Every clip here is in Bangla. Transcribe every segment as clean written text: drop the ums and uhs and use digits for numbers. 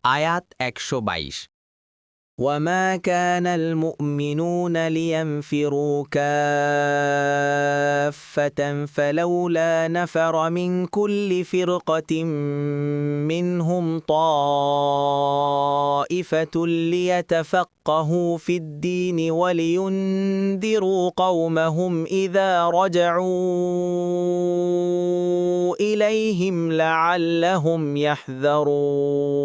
আয়াত ১২২। وما كان المؤمنون لينفروا كافة فلولا نفر من كل فرقة منهم طائفة ليتفقهوا في الدين ولينذروا قومهم إذا رجعوا إليهم لعلهم يحذرون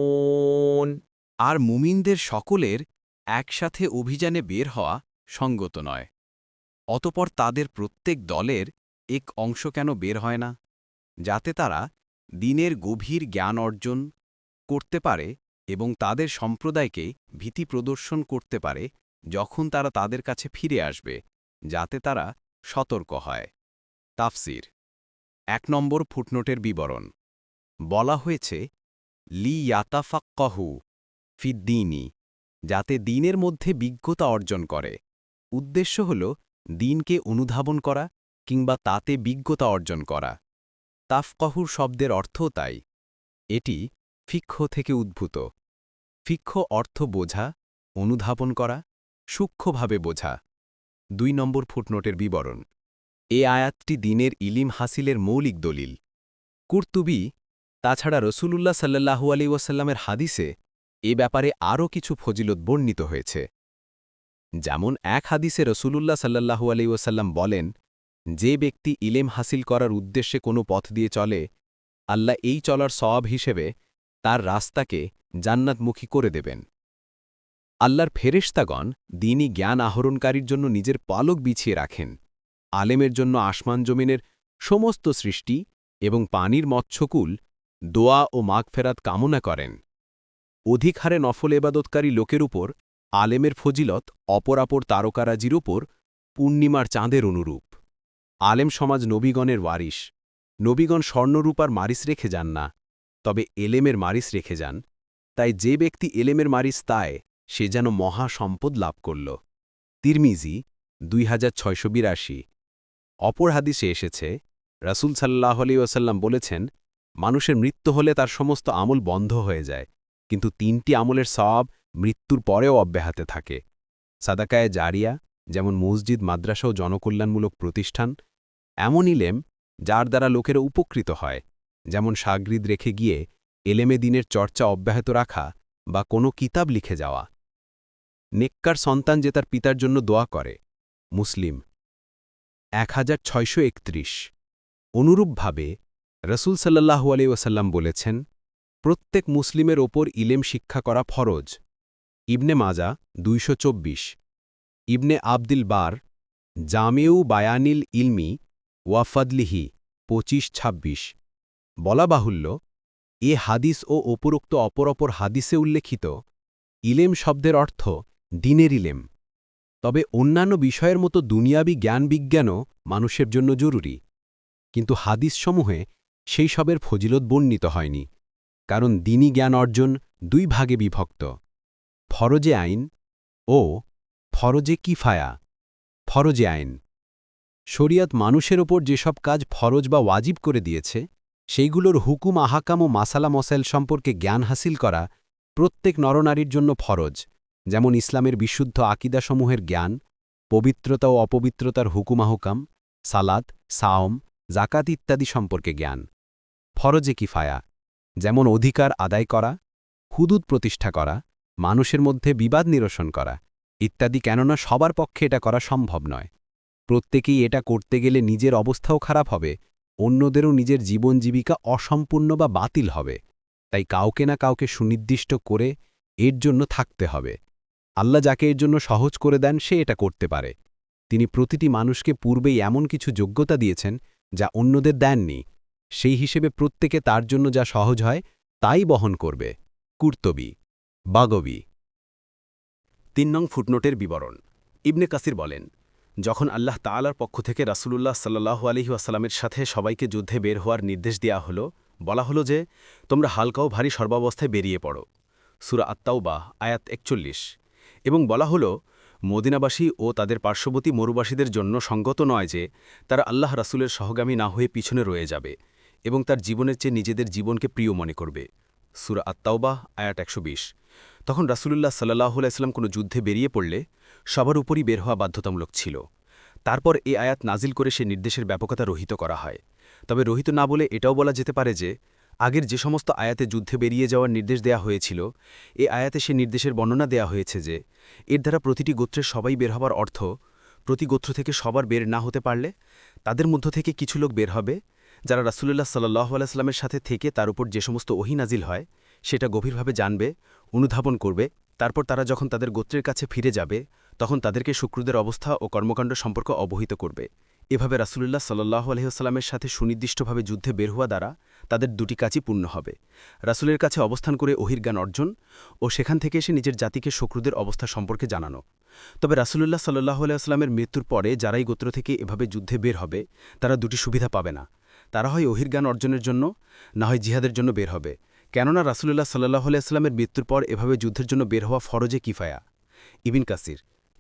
আর মুমিনদের সকলের একসাথে অভিযানে বের হওয়া সঙ্গত নয়। অতপর তাদের প্রত্যেক দলের এক অংশ কেন বের হয় না, যাতে তারা দ্বীনের গভীর জ্ঞান অর্জন করতে পারে এবং তাদের সম্প্রদায়কে ভীতি প্রদর্শন করতে পারে যখন তারা তাদের কাছে ফিরে আসবে, যাতে তারা সতর্ক হয়। তাফসির ১ নম্বর ফুটনোটের বিবরণ। বলা হয়েছে লি ইয়াতাফাক্কাহু ফিদ্দীনি, যাতে দ্বীনের মধ্যে বিজ্ঞতা অর্জন করে। উদ্দেশ্য হল দ্বীনকে অনুধাবন করা কিংবা তাতে বিজ্ঞতা অর্জন করা। তাফকাহুর শব্দের অর্থও তাই। এটি ফিক্হ থেকে উদ্ভূত। ফিক্হ অর্থ বোঝা, অনুধাবন করা, সূক্ষ্মভাবে বোঝা। ২ নম্বর ফুটনোটের বিবরণ। এ আয়াতটি দ্বীনের ইলিম হাসিলের মৌলিক দলিল। কুরতুবী তাছাড়া রসূলুল্লাহ সাল্লাল্লাহু আলাইহি ওয়াসাল্লামের হাদিসে এ ব্যাপারে আরও কিছু ফজিলত বর্ণিত হয়েছে। যেমন এক হাদিসে রসূলুল্লাহ সাল্লাল্লাহু আলাইহি ওয়াসাল্লাম বলেন, যে ব্যক্তি ইলেম হাসিল করার উদ্দেশ্যে কোনো পথ দিয়ে চলে, আল্লাহ এই চলার সওয়াব হিসেবে তার রাস্তাকে জান্নাতমুখী করে দেবেন। আল্লাহর ফেরেশতাগণ দ্বীনি জ্ঞান আহরণকারীর জন্য নিজের পালক বিছিয়ে রাখেন। আলেমের জন্য আসমান জমিনের সমস্ত সৃষ্টি এবং পানির মৎস্যকুল দোয়া ও মাগফেরাত কামনা করেন। অধিক হারে নফল এবাদতকারী লোকের উপর আলেমের ফজিলত অপরাপর তারকারাজির উপর পূর্ণিমার চাঁদের অনুরূপ। আলেম সমাজ নবীগণের ওয়ারিশ। নবীগণ স্বর্ণরূপার মারিস রেখে যান না, তবে এলেমের মারিস রেখে যান। তাই যে ব্যক্তি এলেমের মারিস তায়, সে যেন মহা সম্পদ লাভ করল। তিরমিজি 2682। অপর হাদিসে এসেছে, রাসূল সাল্লাল্লাহু আলাইহি ওয়াসাল্লাম বলেছেন, মানুষের মৃত্যু হলে তার সমস্ত আমল বন্ধ হয়ে যায়, কিন্তু ৩টি আমলের সওয়াব মৃত্যুর পরেও অব্যাহত থাকে। সাদাকায়ে জারিয়া, যেমন মসজিদ, মাদ্রাসা ও জনকল্যাণমূলক প্রতিষ্ঠান। এমন ইলেম যার দ্বারা লোকেরা উপকৃত হয়, যেমন শাগরিদ রেখে গিয়ে এলেমে দিনের চর্চা অব্যাহত রাখা বা কোনো কিতাব লিখে যাওয়া। নেককার সন্তান যে তার পিতার জন্য দোয়া করে। মুসলিম 1631। অনুরূপভাবে রসূল সাল্লাল্লাহু আলাইহি ওয়াসাল্লাম বলেছেন, প্রত্যেক মুসলিমের ওপর ইলেম শিক্ষা করা ফরজ। ইবনে মাজা 224। ইবনে আবদিল বার জামেউ বায়ানিল ইলমি ওয়াফাদলিহি 25-26। বলা বাহুল্য, এ হাদিস ও উপরোক্ত অপর হাদিসে উল্লেখিত ইলেম শব্দের অর্থ দ্বীনের ইলেম। তবে অন্যান্য বিষয়ের মতো দুনিয়াবি জ্ঞান বিজ্ঞানও মানুষের জন্য জরুরি, কিন্তু হাদিসসমূহে সেই সবের ফজিলত বর্ণিত হয়নি, কারণ দ্বীনি জ্ঞান অর্জন 2 ভাগে বিভক্ত: ফরজে আইন ও ফরজে কিফায়া। ফরজে আইন: শরিয়ত মানুষের ওপর যেসব কাজ ফরজ বা ওয়াজিব করে দিয়েছে, সেইগুলোর হুকুম, আহাকাম ও মাসালা মসাইল সম্পর্কে জ্ঞান হাসিল করা প্রত্যেক নরনারীর জন্য ফরজ। যেমন ইসলামের বিশুদ্ধ আকিদাসমূহের জ্ঞান, পবিত্রতা ও অপবিত্রতার হুকুম আহকাম, সালাত, সাওম, জাকাত ইত্যাদি সম্পর্কে জ্ঞান। ফরজে কিফায়া: যেমন অধিকার আদায় করা, হুদুদ প্রতিষ্ঠা করা, মানুষের মধ্যে বিবাদ নিরসন করা ইত্যাদি, কেননা সবার পক্ষে এটা করা সম্ভব নয়। প্রত্যেকেই এটা করতে গেলে নিজের অবস্থাও খারাপ হবে, অন্যদেরও নিজের জীবন জীবিকা অসম্পূর্ণ বা বাতিল হবে। তাই কাউকে না কাউকে সুনির্দিষ্ট করে এর জন্য থাকতে হবে। আল্লাহ যাকে এর জন্য সহজ করে দেন, সে এটা করতে পারে। তিনি প্রতিটি মানুষকে পূর্বেই এমন কিছু যোগ্যতা দিয়েছেন যা অন্যদের দেননি, সেই হিসেবে প্রত্যেকে তার জন্য যা সহজ হয় তাই বহন করবে। কুর্তবী, বাগবী। 3 নং ফুটনোটের বিবরণ। ইবনে কাসির বলেন, যখন আল্লাহ তাআলার পক্ষ থেকে রাসূলুল্লাহ সাল্লাল্লাহু আলাইহি ওয়াসাল্লামের সাথে সবাইকে যুদ্ধে বের হওয়ার নির্দেশ দেয়া হলো, বলা হলো যে, তোমরা হালকা ও ভারী সর্বাবস্থায় বেরিয়ে পড়ো। সূরা আত-তাওবাহ আয়াত 41। এবং বলা হলো, মদিনাবাসী ও তাদের পার্শ্ববর্তী মরুবাসীদের জন্য সঙ্গত নয় যে তারা আল্লাহ রাসূলের সহগামী না হয়ে পিছনে রয়ে যাবে এবং তার জীবনের চেয়ে নিজেদের জীবনকে প্রিয় মনে করবে। সূরা আত-তাওবাহ আয়াত ১২০। তখন রাসূলুল্লাহ সাল্লাল্লাহু আলাইহি ওয়াসাল্লাম কোনো যুদ্ধে বেরিয়ে পড়লে সবার উপরই বের হওয়া বাধ্যতামূলক ছিল। তারপর এই আয়াত নাজিল করে সে নির্দেশের ব্যাপকতা রহিত করা হয়। তবে রহিত না বলে এটাও বলা যেতে পারে যে আগের যে সমস্ত আয়াতে যুদ্ধে বেরিয়ে যাওয়ার নির্দেশ দেয়া হয়েছিল, এ আয়াতে সে নির্দেশের বর্ণনা দেয়া হয়েছে যে এর দ্বারা প্রতিটি গোত্রের সবাই বের হবার অর্থ প্রতি গোত্র থেকে সবার বের না হতে পারলে তাদের মধ্য থেকে কিছু লোক বের হবে, যারা রাসূলুল্লাহ সাল্লাল্লাহু আলাইহি ওয়াসাল্লামের সাথে থেকে তার উপর যে সমস্ত ওহী নাজিল হয় সেটা গভীরভাবে জানবে, অনুধাবন করবে। তারপর তারা যখন তাদের গোত্রের কাছে ফিরে যাবে তখন তাদেরকে শুক্রদের অবস্থা ও কর্মকাণ্ড সম্পর্ক অবহিত করবে। এভাবে রাসূলুল্লাহ সাল্লাল্লাহু আলাইহি ওয়াসাল্লামের সাথে সুনির্দিষ্টভাবে যুদ্ধে বের হওয়া দ্বারা তাদের দুটি কাজই পূর্ণ হবে: রাসূলের কাছে অবস্থান করে ওহীর জ্ঞান অর্জন ও সেখান থেকে এসে নিজের জাতিকে শত্রুদের অবস্থা সম্পর্কে জানানো। তবে রাসূলুল্লাহ সাল্লাল্লাহু আলাইহি ওয়াসাল্লামের মৃত্যুর পরে যারাই গোত্র থেকে এভাবে যুদ্ধে বের হবে তারা দুটি সুবিধা পাবে না। তারা হয় ওহীর জ্ঞান অর্জনের জন্য, না হয় জিহাদের জন্য বের হবে। কেননা রাসূলুল্লাহ সাল্লাল্লাহু আলাইহি ওয়াসাল্লামের মৃত্যুর পর এভাবে যুদ্ধের জন্য বের হওয়া ফরজে কিফায়া। ইবন কাসির,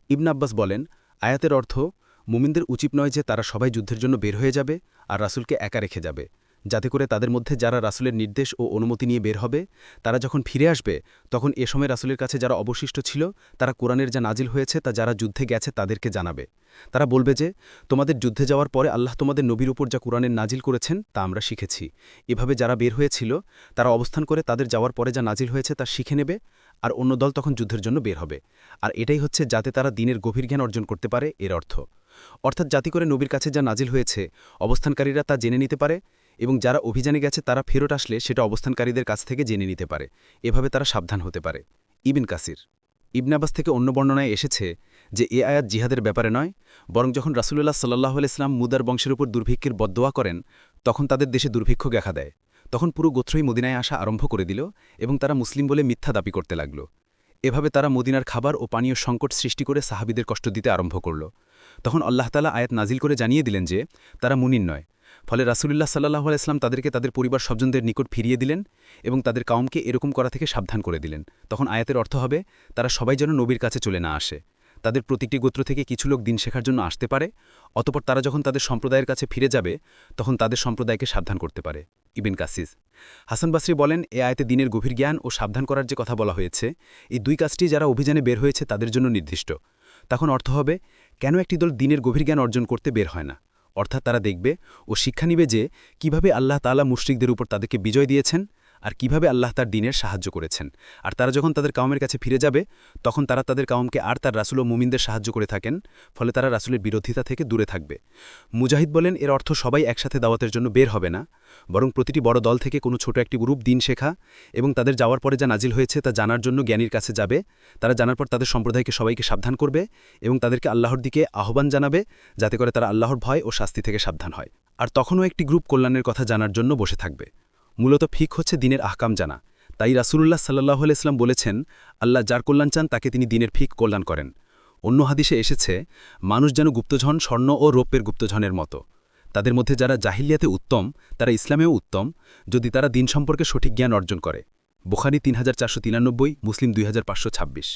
ইবন আব্বাস বলেন, আয়াতের অর্থ মুমিনদের উচিত নয় যে তারা সবাই যুদ্ধের জন্য বের হয়ে যাবে আর রাসূলকে একা রেখে যাবে, যাতে করে তাদের মধ্যে যারা রাসূলের নির্দেশ ও অনুমতি নিয়ে বের হবে তারা যখন ফিরে আসবে তখন এ সময় রাসূলের কাছে যারা অবশিষ্ট ছিল তারা কোরআনের যা নাজিল হয়েছে তা যারা যুদ্ধে গেছে তাদেরকে জানাবে। তারা বলবে যে তোমাদের যুদ্ধে যাওয়ার পরে আল্লাহ তোমাদের নবীর উপর যা কোরআনের নাজিল করেছেন তা আমরা শিখেছি। এভাবে যারা বের হয়েছিল তারা অবস্থান করে তাদের যাওয়ার পরে যা নাজিল হয়েছে তা শিখে নেবে, আর অন্য দল তখন যুদ্ধের জন্য বের হবে। আর এটাই হচ্ছে যাতে তারা দ্বীনের গভীর জ্ঞান অর্জন করতে পারে এর অর্থ। অর্থাৎ জাতি করে নবীর কাছে যা নাজিল হয়েছে অবস্থানকারীরা তা জেনে নিতে পারে, এবং যারা অভিযানে গেছে তারা ফেরত আসলে সেটা অবস্থানকারীদের কাছ থেকে জেনে নিতে পারে। এভাবে তারা সাবধান হতে পারে। ইবন কাসির, ইবন আব্বাস থেকে অন্য বর্ণনায় এসেছে যে এ আয়াত জিহাদের ব্যাপারে নয়, বরং যখন রাসূলুল্লাহ সাল্লাল্লাহু আলাইহি ওয়াসাল্লাম মুদার বংশের উপর দুর্ভিক্ষের বদদোয়া করেন তখন তাদের দেশে দুর্ভিক্ষ দেখা দেয়। তখন পুরো গোত্রই মদিনায় আসা আরম্ভ করে দিল এবং তারা মুসলিম বলে মিথ্যা দাবি করতে লাগল। এভাবে তারা মদিনার খাবার ও পানীয় সংকট সৃষ্টি করে সাহাবীদের কষ্ট দিতে আরম্ভ করল। তখন আল্লাহ তাআলা আয়াত নাজিল করে জানিয়ে দিলেন যে তারা মুনিন নয়। ফলে রাসূলুল্লাহ সাল্লাল্লাহু আলাইহি ওয়াসাল্লাম তাদেরকে তাদের পরিবার স্বজনদের নিকট ফিরিয়ে দিলেন এবং তাদের কাউমকে এরকম করা থেকে সাবধান করে দিলেন। তখন আয়াতের অর্থ হবে তারা সবাই যেন নবীর কাছে চলে না আসে। তাদের প্রতিটি গোত্র থেকে কিছু লোক দিন শেখার জন্য আসতে পারে, অতঃপর তারা যখন তাদের সম্প্রদায়ের কাছে ফিরে যাবে তখন তাদের সম্প্রদায়কে সাবধান করতে পারে। ইবন কাসির, হাসান বাসরি বলেন, এ আয়াতে দিনের গভীর জ্ঞান ও সাবধান করার যে কথা বলা হয়েছে এই দুই কাজটি যারা অভিযানে বের হয়েছে তাদের জন্য নির্দিষ্ট। তখন অর্থ হবে কেন একটি দল দিনের গভীর জ্ঞান অর্জন করতে বের হয় না, অর্থাৎ তারা দেখবে ও শিক্ষা নিবে যে কিভাবে আল্লাহ তাআলা মুশরিকদের উপর তাদেরকে বিজয় দিয়েছেন আর কিভাবে আল্লাহ তার দ্বীনের সাহায্য করেছেন। আর তারা যখন তাদের কাউমের কাছে ফিরে যাবে তখন তারা তাদের কাউমকে আর তার রাসূল ও মুমিনদের সাহায্য করে থাকেন, ফলে তারা রাসূলের বিরোধিতা থেকে দূরে থাকবে। মুজাহিদ বলেন, এর অর্থ সবাই একসাথে দাওয়াতের জন্য বের হবে না, বরং প্রতিটি বড় দল থেকে কোনো ছোট একটি গ্রুপ দিন শেখা এবং তাদের যাওয়ার পরে যা নাজিল হয়েছে তা জানার জন্য জ্ঞানীর কাছে যাবে। তারা জানার পর তাদের সম্প্রদায়কে সবাইকে সাবধান করবে এবং তাদেরকে আল্লাহর দিকে আহ্বান জানাবে, যাতে করে তারা আল্লাহর ভয় ও শাস্তি থেকে সাবধান হয়। আর তখনও একটি গ্রুপ কল্যাণের কথা জানার জন্য বসে থাকবে। মূলত ফিক হচ্ছে দিনের আহকাম জানা। তাই রাসূলুল্লাহ সাল্লাল্লাহু আলাইহি ওয়াসাল্লাম বলেছেন, আল্লাহ যার কল্যাণ চান তাকে তিনি দিনের ফিক কল্যাণ করেন। অন্য হাদিসে এসেছে, মানুষ যেন গুপ্তধন স্বর্ণ ও রৌপ্যের গুপ্তধনের মতো। তাদের মধ্যে যারা জাহিলিয়াতে উত্তম তারা ইসলামেও উত্তম, যদি তারা দিন সম্পর্কে সঠিক জ্ঞান অর্জন করে। বুখারী ৩৪৯৩, মুসলিম ২৫২৬।